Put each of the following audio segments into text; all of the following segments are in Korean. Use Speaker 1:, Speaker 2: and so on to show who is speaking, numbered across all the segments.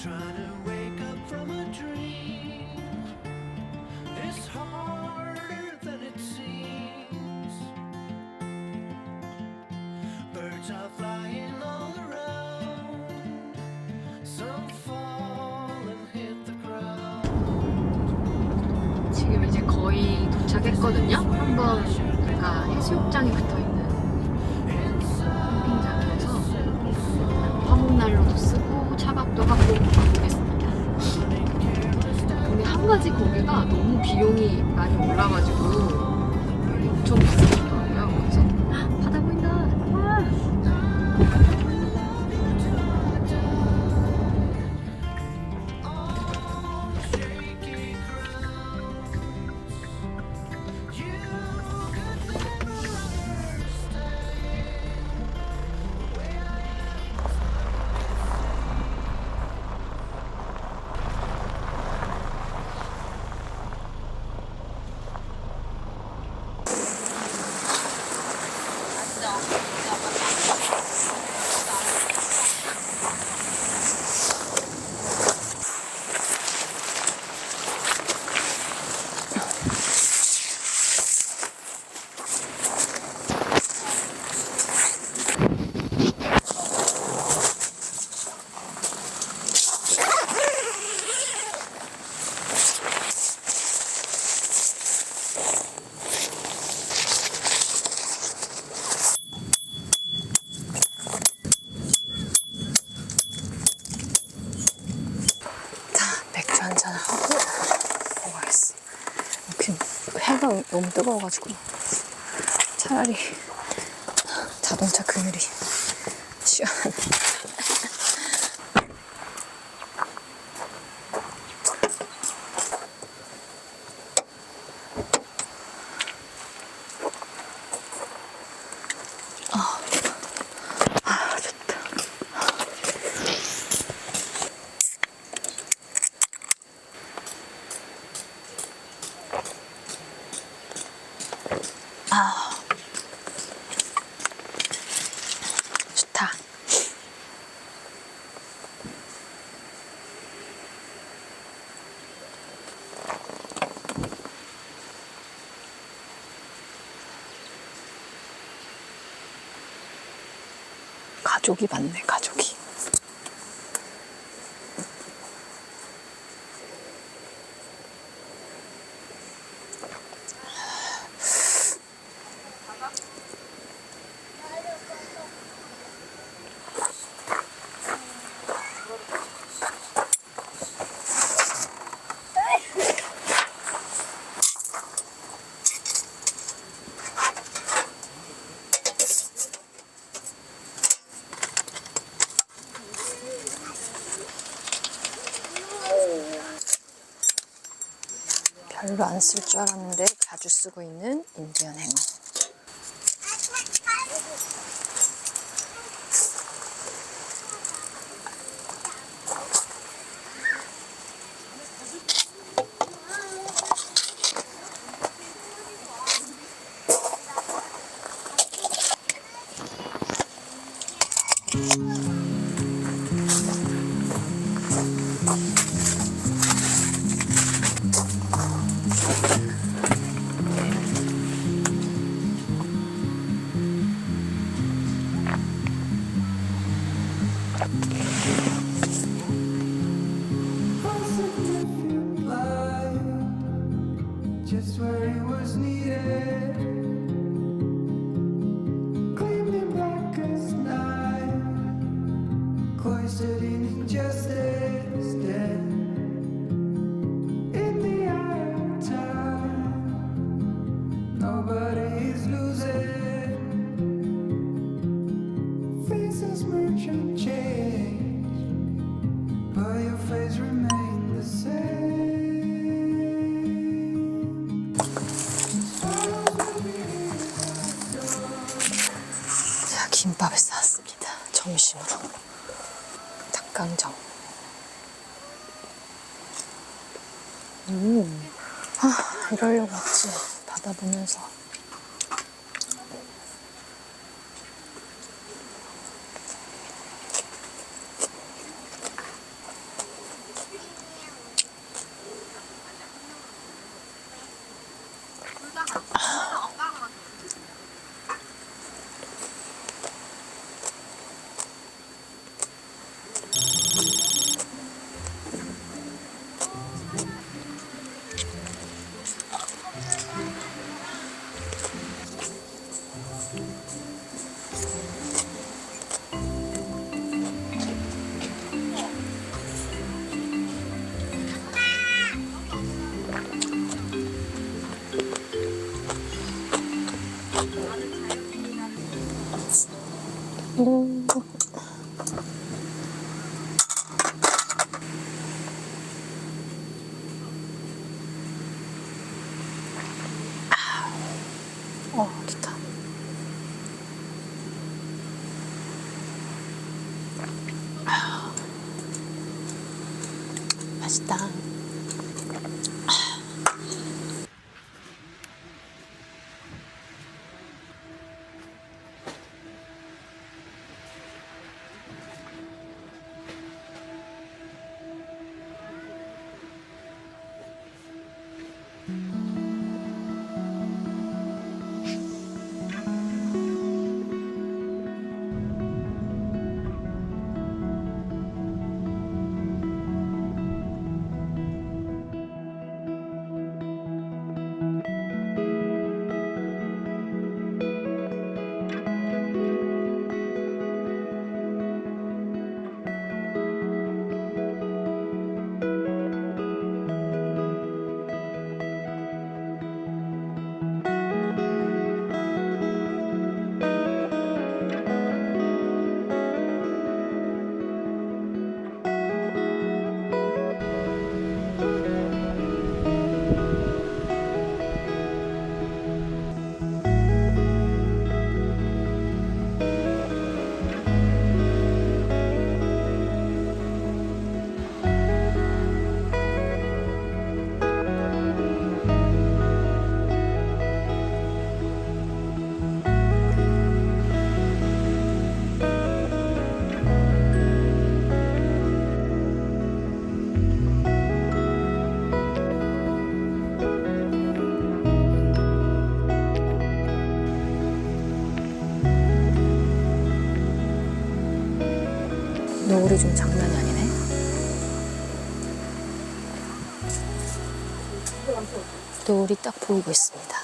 Speaker 1: Trying to wake up from a dream is harder than it seems. Birds are flying all around. Some fall and hit the ground.
Speaker 2: 지금 이제 거의 도착했거든요. 한번 제가 해수욕장에 붙어있는 캠핑장에서 화목난로도 쓰고 차박도 하고 가보겠습니다. 근데 한 가지 거기가 너무 비용이 많이 올라가지고 엄청 비싸더라고요. 그래서 바다 보인다. 와. 맥주 한잔 하고 먹어야겠어. 여기 해가 너무 뜨거워가지고 차라리 자동차 그늘이 시원하네. 좋다. 좋다. 가족이 많네, 가족이. 별로 안 쓸 줄 알았는데 자주 쓰고 있는 인디언 해머.
Speaker 1: Just where it was needed, gleaming black as night, cloistered in injustice, dead in the eye of time. Nobody is losing, faces merge and change, but your face remains the same.
Speaker 2: 김밥을 싸왔습니다. 점심으로. 닭강정. 이러려고 했지. 바다 보면서. 좋다. 맛있다. 노을이 좀 장난이 아니네. 노을이 딱 보이고 있습니다.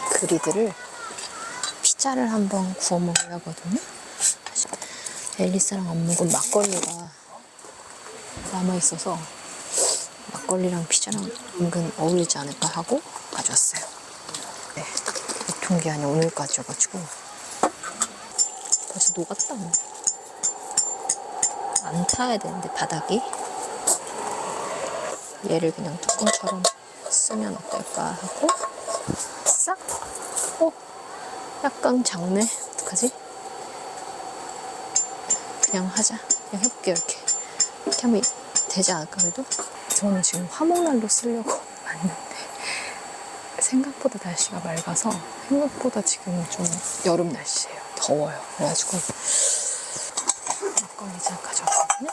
Speaker 2: 그리드를 피자를 한번 구워 먹으려거든요. 앨리스랑 안 먹은 막걸리가 남아있어서 막걸리랑 피자랑 은근 어울리지 않을까 하고 가져왔어요. 네, 유통기한이 오늘까지여가지고 벌써 녹았다. 안 타야 되는데 바닥이. 얘를 그냥 뚜껑처럼 쓰면 어떨까 하고 싹. 약간 작네. 어떡하지? 그냥 하자. 그냥 해볼게요. 이렇게 하면 되지 않을까 그래도? 저는 지금 화목난로 쓰려고 왔는데 생각보다 날씨가 맑아서 생각보다 지금 좀 여름 날씨예요. 더워요. 그래가지고 막걸리 잔 가져왔거든요.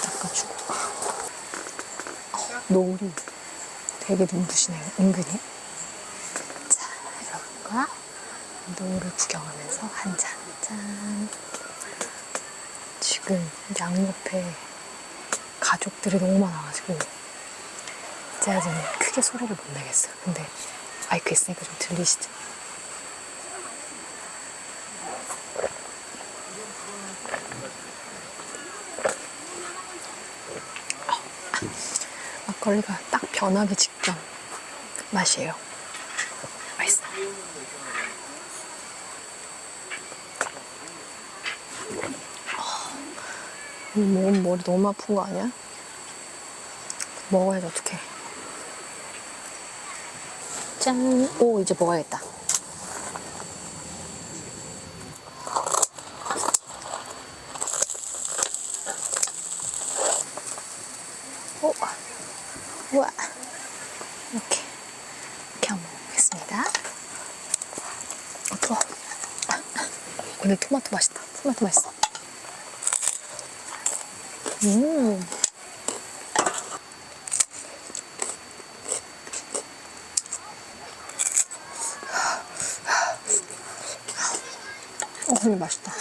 Speaker 2: 닦아주고. 노을이 되게 눈부시네요. 은근히. 자, 여러분과 노을을 구경하면서 한 잔. 짠. 지금 양옆에 가족들이 너무 많아가지고 제가 좀 크게 소리를 못 내겠어요. 근데 마이크 있으니까 좀 들리시죠? 막걸리가 딱 변하기 직전 맛이에요. 맛있어. 머리 너무 아픈 거 아니야? 먹어야지 어떡해. 짠! 오, 이제 먹어야겠다. 오, 우와. 이렇게 한번 먹겠습니다. 뜨거워. 근데 토마토 맛있다. 토마토 맛있어. 근데 맛있다.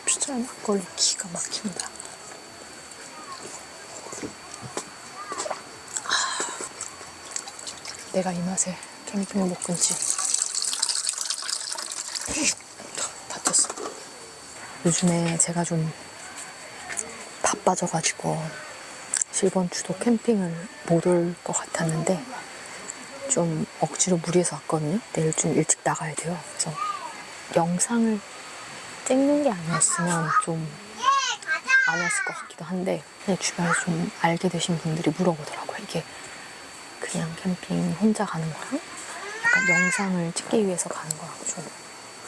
Speaker 2: 진짜 막걸리 기가 막힌다. 내가 이 맛에 캠핑을 못 끊지. 다쳤어. 요즘에 제가 좀 바빠져가지고 이번 주도 캠핑을 못 올 것 같았는데 좀 억지로 무리해서 왔거든요. 내일 좀 일찍 나가야 돼요. 그래서 영상을 찍는 게 아니었으면 좀 안 했을 것 같기도 한데 그냥 주변에서 좀 알게 되신 분들이 물어보더라고요. 이게 그냥 캠핑 혼자 가는 거랑 약간 영상을 찍기 위해서 가는 거랑 좀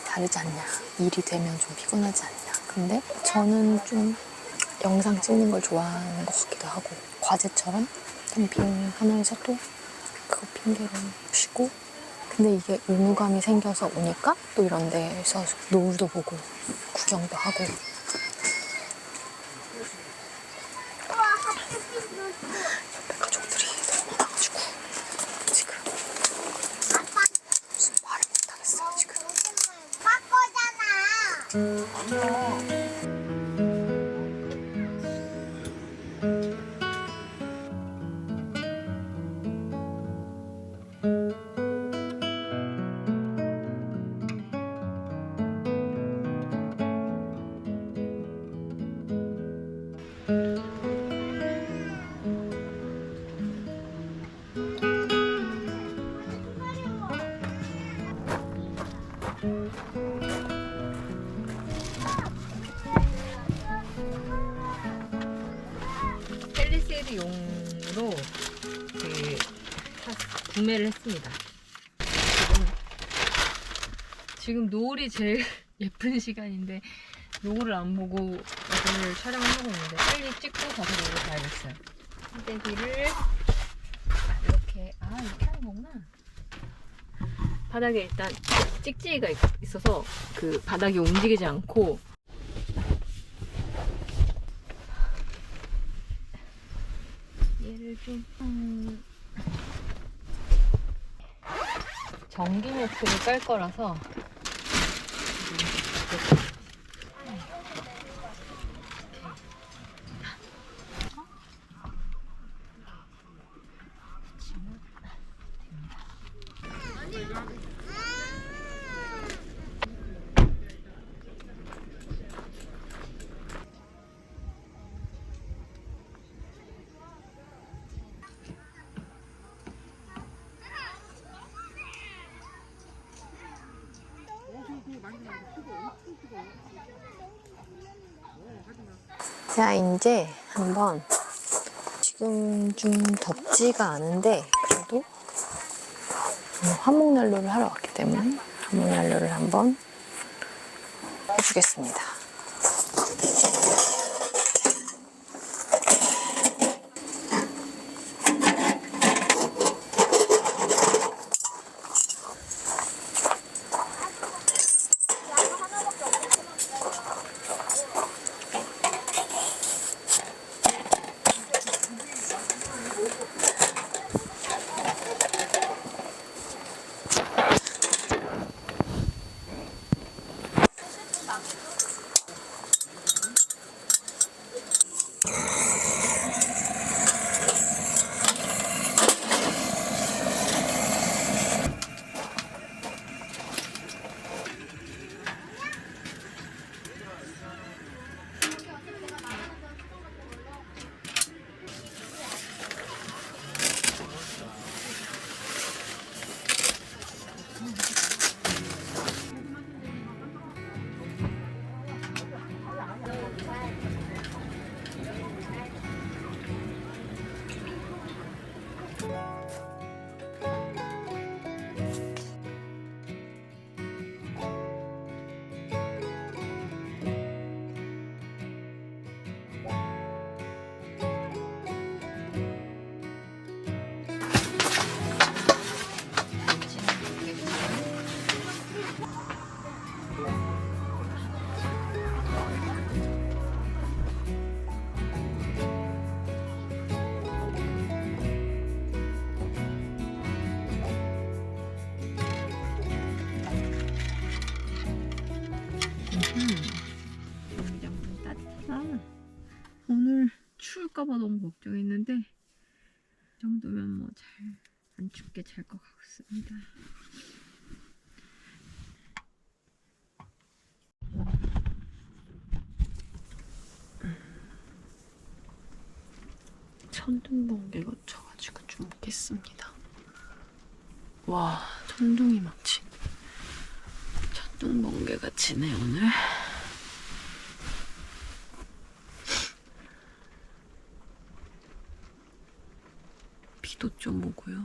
Speaker 2: 다르지 않냐. 일이 되면 좀 피곤하지 않냐. 근데 저는 좀 영상 찍는 걸 좋아하는 것 같기도 하고 과제처럼 캠핑하면서도 그거 핑계로 쉬고 근데 이게 의무감이 생겨서 오니까 또 이런 데서 노을도 보고 구경도 하고 옆에 가족들이 너무 많아가지고 지금 무슨 말을 못하겠어요 지금.
Speaker 3: 펠리세이드용으로 구매를 했습니다. 지금 노을이 제일 예쁜 시간인데 노을을 안 보고 이거를 촬영을 하고 있는데 빨리 찍고 가서 노을 봐야겠어요. 껍데기를 이렇게 이렇게 하는 거구나. 바닥에 일단 찍찍이가 있어서 그 바닥이 움직이지 않고 얘를 좀 전기 매트를 깔 거라서
Speaker 2: 자, 이제 한번 지금 좀 덥지가 않은데 그래도 화목난로를 하러 왔기 때문에 화목난로를 한번 해주겠습니다.
Speaker 3: 추울까봐 너무 걱정했는데 이 정도면 뭐 잘 안 춥게 잘 것 같습니다. 천둥번개가 쳐가지고 좀 깼습니다. 와, 천둥이 막 치네. 천둥번개가 치네 오늘. 비도 좀 오고요.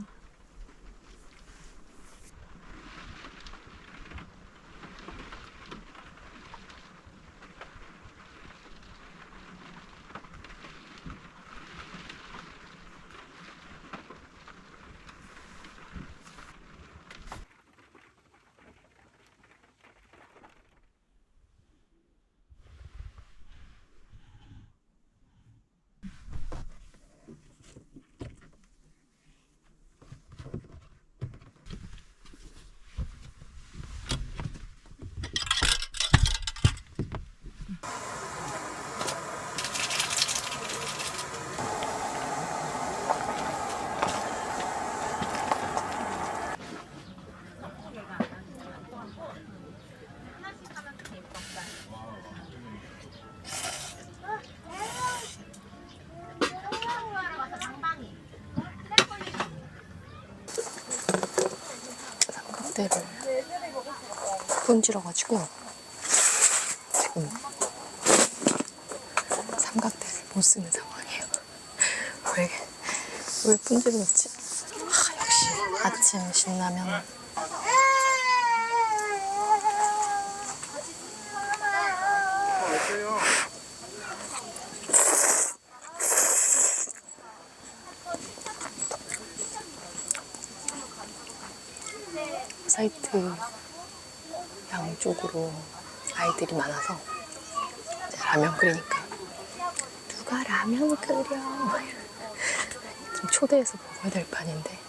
Speaker 3: 삼각대를 분질러가지고 지금 삼각대를 못 쓰는 상황이에요. 왜 분질렀지? 역시 아침 신라면. 사이트 양쪽으로 아이들이 많아서 라면 끓이니까 누가 라면 끓여 좀 초대해서 먹어야 될 판인데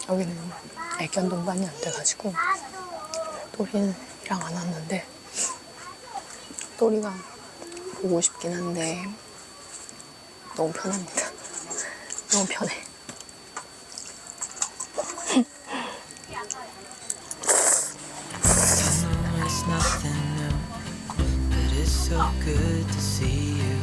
Speaker 3: 여기는 애견 동반이 안 돼가지고 또리랑 안 왔는데 또리가 보고 싶긴 한데 너무 편합니다. 너무 편해.
Speaker 1: It's nothing new, but it's so good to see you.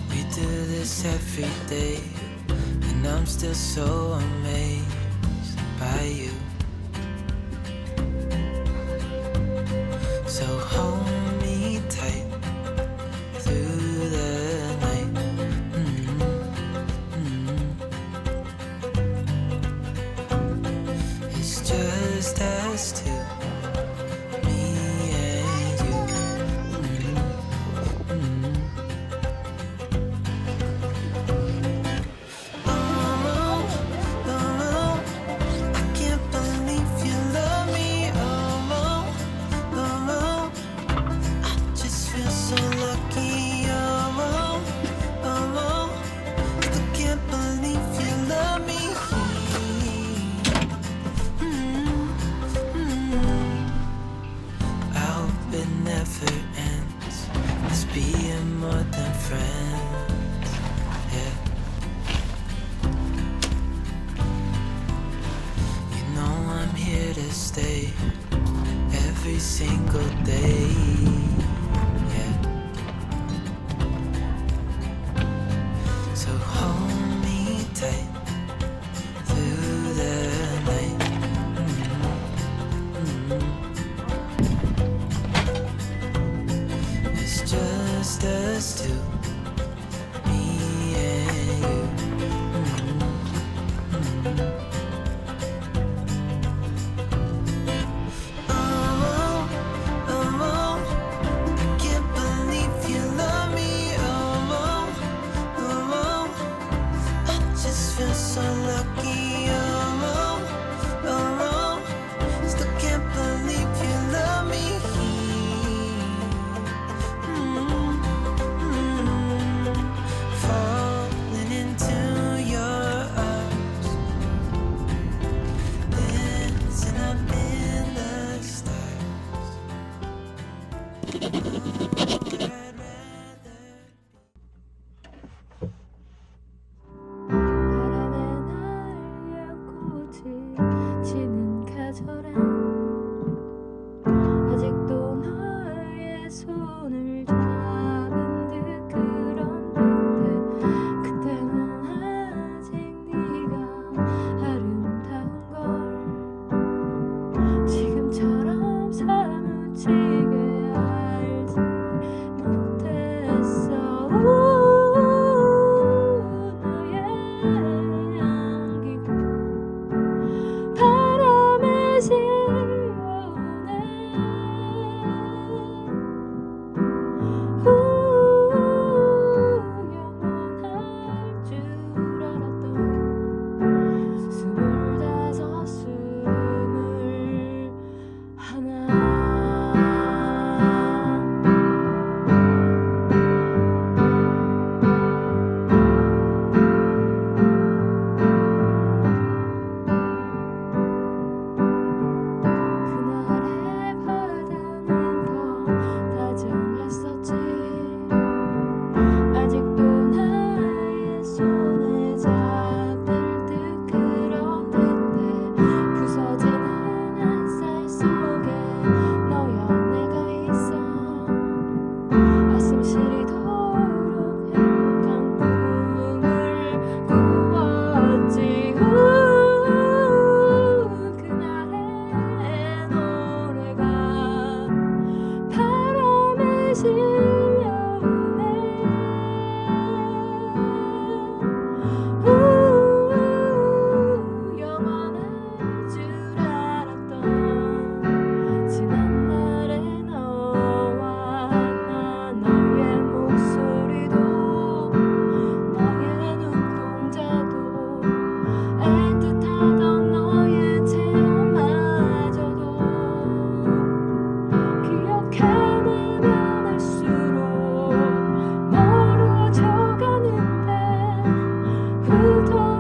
Speaker 1: We do this every day, and I'm still so amazed by you. So hold me tight through the night. It's just us two, me and you. Oh, oh, I can't believe you love me. Oh, oh, I just feel so lucky. Oh, oh, I can't believe you love me. I hope it never ends. Let's be more than friends. Yeah. You know I'm here to stay every single day. Yeah. So hold me tight through the night. It's just us two, me and you. Oh, oh, I can't believe you love me. Oh, oh,
Speaker 2: 그토록